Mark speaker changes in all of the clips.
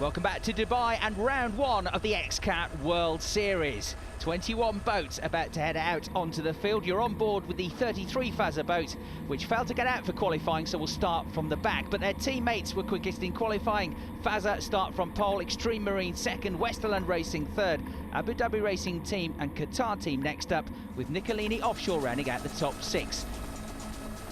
Speaker 1: Welcome back to Dubai and round one of the X-Cat World Series. 21 boats about to head out onto the field. You're on board with the 33 Fazza boat, which failed to get out for qualifying, so we'll start from the back. But their teammates were quickest in qualifying. Fazza start from pole, Extreme Marine second, Westerland Racing third, Abu Dhabi Racing Team and Qatar Team next up, with Nicolini Offshore rounding out the top six.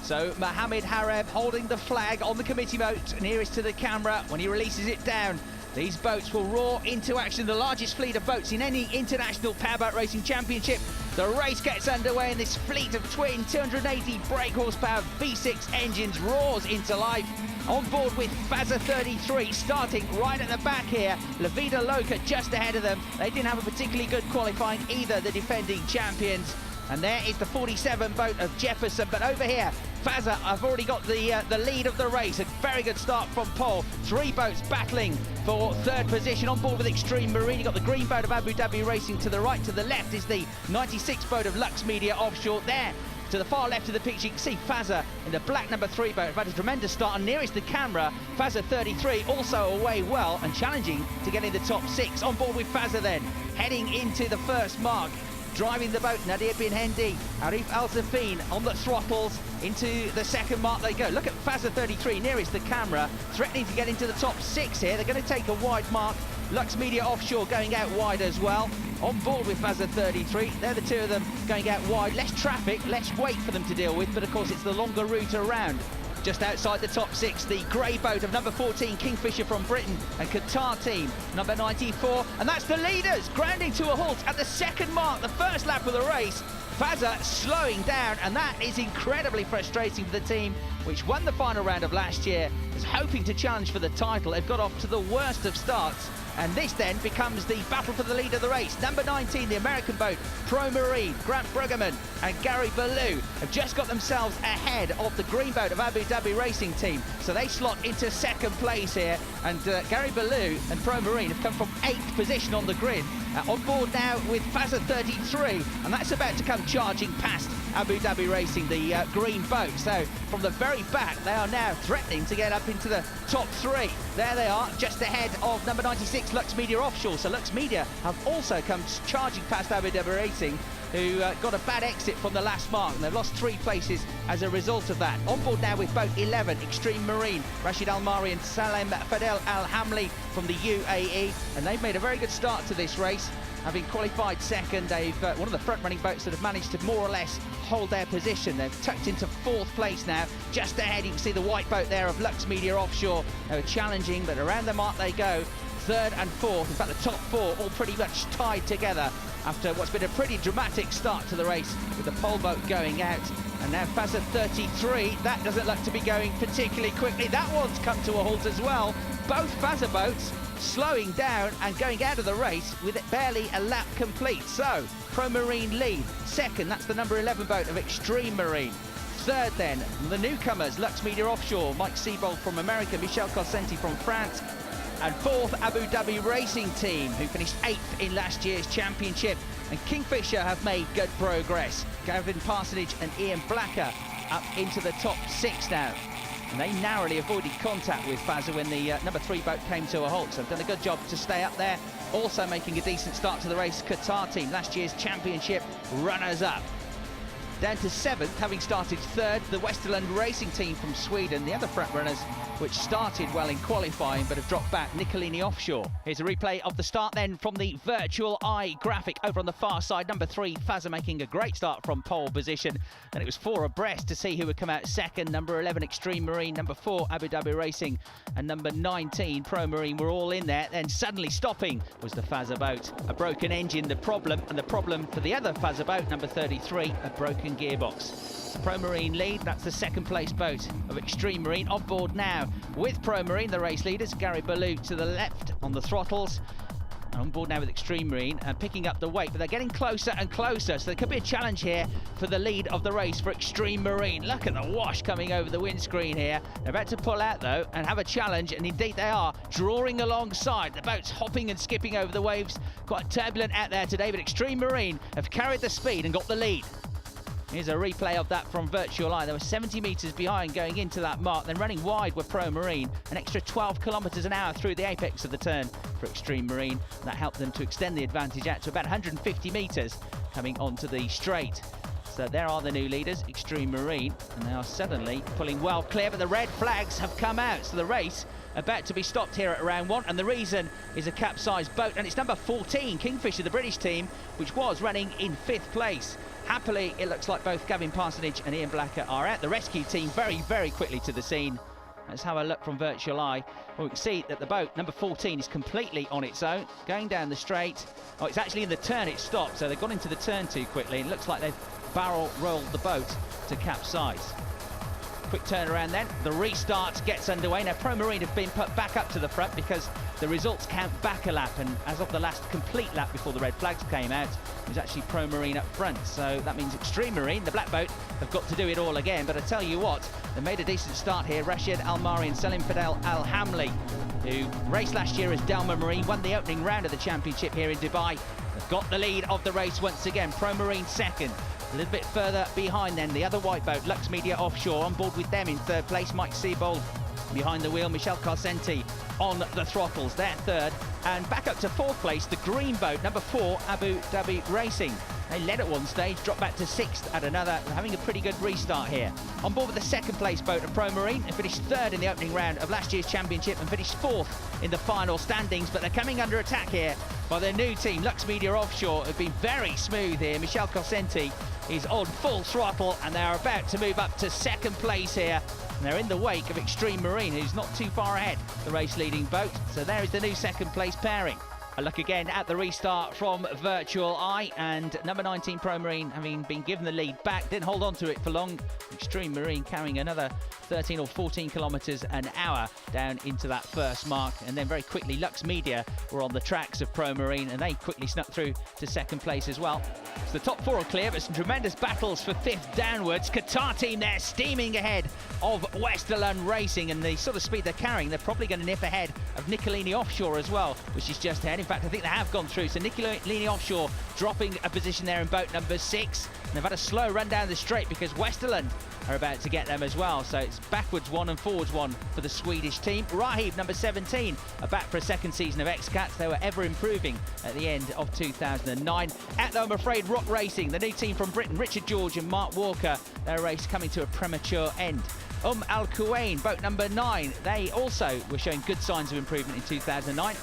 Speaker 1: So Mohammed Hareb holding the flag on the committee boat nearest to the camera. When he releases it down, these boats will roar into action, the largest fleet of boats in any international powerboat racing championship. The race gets underway and this fleet of twin 280 brake horsepower V6 engines roars into life. On board with Fazza 33, starting right at the back here. La Vida Loca just ahead of them. They didn't have a particularly good qualifying either, the defending champions. And there is the 47 boat of Jefferson, but over here, Fazza have already got the lead of the race. A very good start from pole. Three boats battling for third position. On board with Extreme Marine, you've got the green boat of Abu Dhabi Racing to the right. To the left is the 96 boat of Lux Media Offshore. There, to the far left of the picture, you can see Fazza in the black number 3 boat. Have had a tremendous start, and nearest the camera, Fazza 33 also away well and challenging to get in the top 6. On board with Fazza then, heading into the first mark. Driving the boat, Nadir bin Hendi, Arif Al-Zafin on the throttles. Into the second mark they go. Look at Fazza 33 nearest the camera, threatening to get into the top 6 here. They're going to take a wide mark. Lux Media Offshore going out wide as well. On board with Fazza 33, they're the two of them going out wide. Less traffic, less weight for them to deal with, but of course it's the longer route around. Just outside the top 6, the grey boat of number 14, Kingfisher from Britain, and Qatar Team, number 94. And that's the leaders, grounding to a halt at the second mark, the first lap of the race. Fazza slowing down, and that is incredibly frustrating for the team, which won the final round of last year, is hoping to challenge for the title. They've got off to the worst of starts, and this then becomes the battle for the lead of the race. Number 19, the American boat, Pro Marine, Grant Bruggeman and Gary Ballou have just got themselves ahead of the green boat of Abu Dhabi Racing Team. So they slot into second place here, and Gary Ballou and Pro Marine have come from 8th position on the grid. On board now with Fazza 33, and that's about to come charging past Abu Dhabi Racing, the green boat. So from the very back, they are now threatening to get up into the top 3. There they are, just ahead of number 96, Lux Media Offshore. So Lux Media have also come charging past Abu Dhabi Racing, who got a bad exit from the last mark, and they've lost 3 places as a result of that. On board now with boat 11, Extreme Marine, Rashid Al-Mari and Salem Fadel Al-Hamli from the UAE, and they've made a very good start to this race. Having qualified second, they've one of the front-running boats that have managed to more or less hold their position. They've tucked into 4th place now. Just ahead, you can see the white boat there of Lux Media Offshore. They were challenging, but around the mark they go. 3rd and 4th, in fact the top 4 all pretty much tied together after what's been a pretty dramatic start to the race, with the pole boat going out. And now Fazza 33, that doesn't look to be going particularly quickly. That one's come to a halt as well. Both Fazza boats slowing down and going out of the race with barely a lap complete. So Pro Marine lead, second, that's the number 11 boat of Extreme Marine. Third then, the newcomers, Lux Media Offshore, Mike Seabold from America, Michel Cosenti from France. And 4th, Abu Dhabi Racing Team, who finished 8th in last year's championship. And Kingfisher have made good progress. Gavin Parsonage and Ian Blacker up into the top 6 now. And they narrowly avoided contact with Fazza when the number 3 boat came to a halt. So they've done a good job to stay up there. Also making a decent start to the race, Qatar Team, last year's championship runners-up. Down to 7th, having started 3rd, the Westerland Racing Team from Sweden, the other front runners, which started well in qualifying but have dropped back, Nicolini Offshore. Here's a replay of the start then from the virtual eye graphic over on the far side. Number 3, Fazza making a great start from pole position. And it was 4 abreast to see who would come out second. Number 11, Extreme Marine. Number 4, Abu Dhabi Racing. And number 19, Pro Marine were all in there. Then suddenly stopping was the Fazza boat. A broken engine, the problem. And the problem for the other Fazza boat, number 33, a broken gearbox. Pro Marine lead, that's the 2nd place boat of Extreme Marine. On board now with Pro Marine, the race leaders, Gary Ballou to the left on the throttles. On board now with Extreme Marine and picking up the weight, but they're getting closer and closer, so there could be a challenge here for the lead of the race for Extreme Marine. Look at the wash coming over the windscreen here. They're about to pull out though and have a challenge, and indeed they are, drawing alongside. The boat's hopping and skipping over the waves. Quite turbulent out there today, but Extreme Marine have carried the speed and got the lead. Here's a replay of that from Virtual Eye. They were 70 metres behind going into that mark, then running wide were Pro Marine, an extra 12 kilometres an hour through the apex of the turn for Extreme Marine. And that helped them to extend the advantage out to about 150 metres coming onto the straight. So there are the new leaders, Extreme Marine, and they are suddenly pulling well clear, but the red flags have come out. So the race about to be stopped here at round 1, and the reason is a capsized boat, and it's number 14, Kingfisher, the British team, which was running in 5th place. Happily, it looks like both Gavin Parsonage and Ian Blacker are out. The rescue team very, very quickly to the scene. Let's have a look from Virtual Eye. Well, we can see that the boat, number 14, is completely on its own, going down the straight. Oh, it's actually in the turn it stopped, so they've gone into the turn too quickly. It looks like they've barrel rolled the boat to capsize. Quick turnaround then, the restart gets underway. Now Pro Marine have been put back up to the front because the results count back a lap, and as of the last complete lap before the red flags came out, it was actually Pro Marine up front. So that means Extreme Marine, the black boat, have got to do it all again. But I tell you what, they made a decent start here. Rashid Almari and Salim Fadel Al-Hamli, who raced last year as Delma Marine, won the opening round of the championship here in Dubai. They've got the lead of the race once again. Pro Marine second. A little bit further behind then, the other white boat, Lux Media Offshore, on board with them in 3rd place. Mike Seabold behind the wheel, Michel Carcenti on the throttles, they're 3rd. And back up to 4th place, the green boat, number 4, Abu Dhabi Racing. They led at one stage, dropped back to 6th at another, having a pretty good restart here. On board with the 2nd place boat of Pro Marine, they finished 3rd in the opening round of last year's championship and finished 4th in the final standings, but they're coming under attack here by their new team, Lux Media Offshore, have been very smooth here. Michel Carcenti is on full throttle, and they're about to move up to 2nd place here. And they're in the wake of Extreme Marine, who's not too far ahead, the race leading boat. So there is the new 2nd place pairing. A look again at the restart from Virtual Eye, and number 19 Pro Marine, having been given the lead back, didn't hold on to it for long. Extreme Marine carrying another 13 or 14 kilometres an hour down into that first mark, and then very quickly Lux Media were on the tracks of Pro Marine, and they quickly snuck through to 2nd place as well. So the top 4 are clear, but some tremendous battles for 5th downwards. Qatar team there steaming ahead of Westerland Racing, and the sort of speed they're carrying, they're probably going to nip ahead of Nicolini Offshore as well, which is just ahead. In fact, I think they have gone through. So Nicolini Offshore dropping a position there in boat number 6. And they've had a slow run down the straight because Westerland are about to get them as well. So it's backwards 1 and forwards 1 for the Swedish team. Rahib, number 17, are back for a 2nd season of X-Cats. They were ever improving at the end of 2009. At though, I'm afraid, Rock Racing, the new team from Britain, Richard George and Mark Walker, their race coming to a premature end. Al Kuwain, boat number 9, they also were showing good signs of improvement in 2009.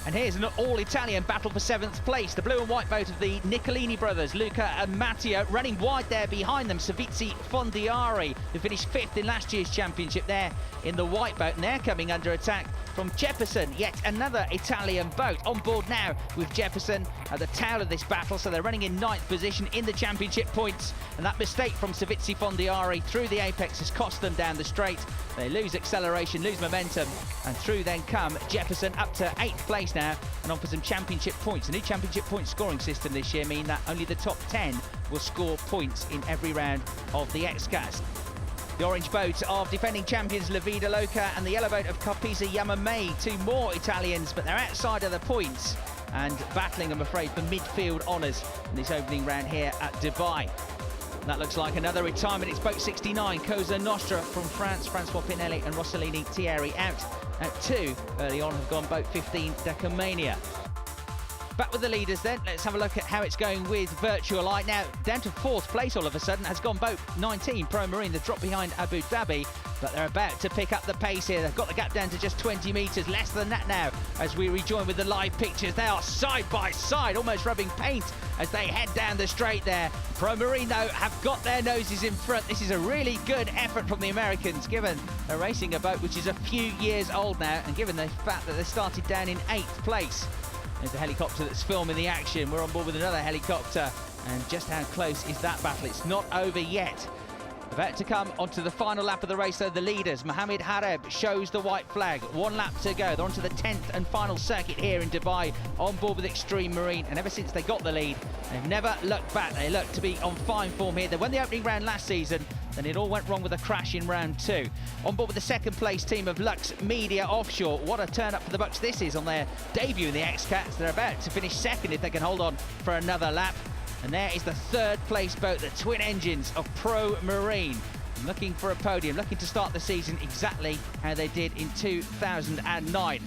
Speaker 1: And here's an all-Italian battle for 7th place. The blue and white boat of the Nicolini brothers, Luca and Matteo, running wide there behind them. Servizi Fondiari, who finished 5th in last year's championship there in the white boat. And they're coming under attack from Jefferson, yet another Italian boat. On board now with Jefferson at the tail of this battle. So they're running in 9th position in the championship points. And that mistake from Servizi Fondiari through the apex has cost them down the straight. They lose acceleration, lose momentum, and through then come Jefferson up to 8th place now and on for some championship points. The new championship point scoring system this year mean that only the top 10 will score points in every round of the X-Cats. The orange boat of defending champions La Vida Loca and the yellow boat of Carpisa Yamamei, 2 more Italians, but they're outside of the points and battling, I'm afraid, for midfield honours in this opening round here at Dubai. That looks like another retirement. It's boat 69, Cosa Nostra from France, Francois Pinelli and Rossellini Thierry out at 2. Early on have gone boat 15, Decamania. Back with the leaders then, let's have a look at how it's going with Virtual Eye. Now, down to 4th place all of a sudden has gone boat 19, Pro Marine. They've dropped behind Abu Dhabi, but they're about to pick up the pace here. They've got the gap down to just 20 metres, less than that now as we rejoin with the live pictures. They are side by side, almost rubbing paint as they head down the straight there. Pro Marine, though, have got their noses in front. This is a really good effort from the Americans, given they're racing a boat which is a few years old now, and given the fact that they started down in 8th place. There's the helicopter that's filming the action. We're on board with another helicopter. And just how close is that battle? It's not over yet. About to come onto the final lap of the race, though, the leaders. Mohamed Hareb shows the white flag. 1 lap to go. They're onto the 10th and final circuit here in Dubai, on board with Extreme Marine. And ever since they got the lead, they've never looked back. They look to be on fine form here. They won the opening round last season, then it all went wrong with a crash in round 2. On board with the 2nd place team of Lux Media Offshore. What a turn up for the Bucks this is on their debut in the X-Cats. They're about to finish 2nd if they can hold on for another lap. And there is the third place boat, the twin engines of Pro Marine, looking for a podium, looking to start the season exactly how they did in 2009.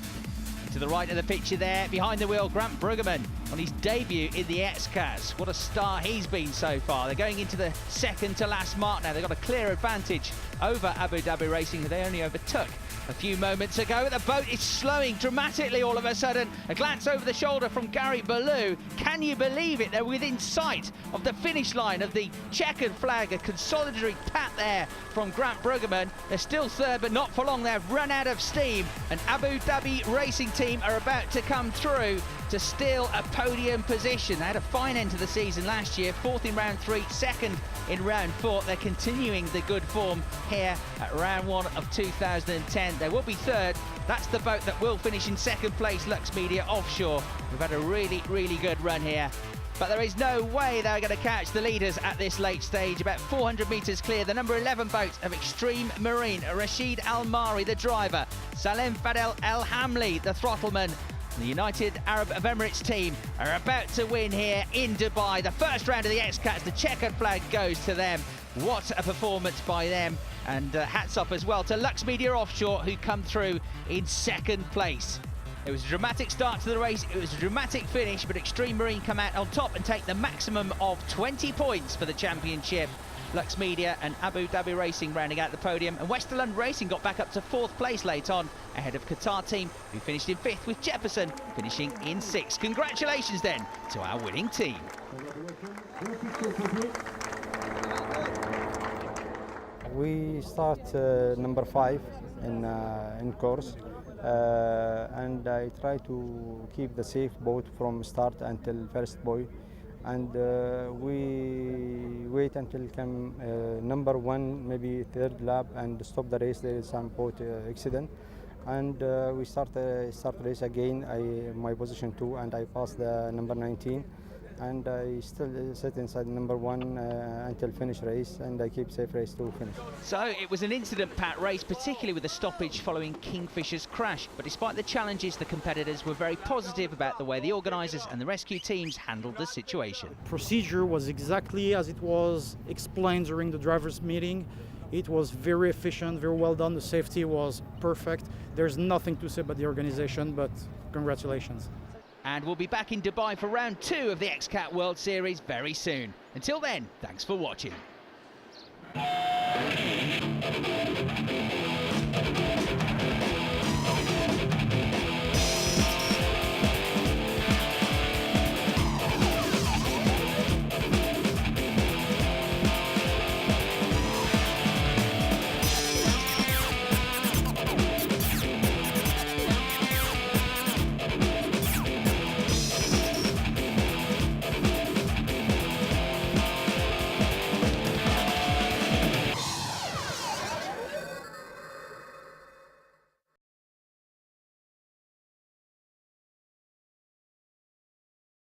Speaker 1: To the right of the picture there, behind the wheel, Grant Bruggeman on his debut in the X-Cats. What a star he's been so far. They're going into the second to last mark now. They've got a clear advantage over Abu Dhabi Racing, who they only overtook a few moments ago. The boat is slowing dramatically all of a sudden. A glance over the shoulder from Gary Ballou. Can you believe it? They're within sight of the finish line of the checkered flag. A consolatory pat there from Grant Bruggeman. They're still third, but not for long. They've run out of steam. And Abu Dhabi Racing team are about to come through to steal a podium position. They had a fine end to the season last year, fourth in round 3, second in round 4. They're continuing the good form here at round 1 of 2010. They will be third. That's the boat that will finish in second place, Lux Media Offshore. We've had a really good run here, but there is no way they're going to catch the leaders at this late stage. About 400 metres clear, the number 11 boat of Extreme Marine, Rashid Al-Mari, the driver, Salem Fadel El Hamli, the throttleman. The United Arab Emirates team are about to win here in Dubai. The first round of the X-Cats, the checkered flag goes to them. What a performance by them. And hats off as well to Lux Media Offshore, who come through in second place. It was a dramatic start to the race, it was a dramatic finish, but Extreme Marine come out on top and take the maximum of 20 points for the championship. Lux Media and Abu Dhabi Racing rounding out the podium, and Westerland Racing got back up to 4th place late on, ahead of Qatar team, who finished in 5th, with Jefferson finishing in 6th. Congratulations then to our winning team.
Speaker 2: We start number 5 in course, and I try to keep the safe boat from start until first buoy, and we wait until come number 1, maybe 3rd lap, and stop the race. There is some boat accident, and we start race again. My position 2, and I pass the number 19. And I still sit inside number 1 until finish race, and I keep safe race to finish.
Speaker 1: So it was an incident-packed race, particularly with the stoppage following Kingfisher's crash. But despite the challenges, the competitors were very positive about the way the organisers and the rescue teams handled the situation.
Speaker 3: Procedure was exactly as it was explained during the drivers' meeting. It was very efficient, very well done. The safety was perfect. There's nothing to say about the organisation, but congratulations.
Speaker 1: And we'll be back in Dubai for round 2 of the X-Cat World Series very soon. Until then, thanks for watching.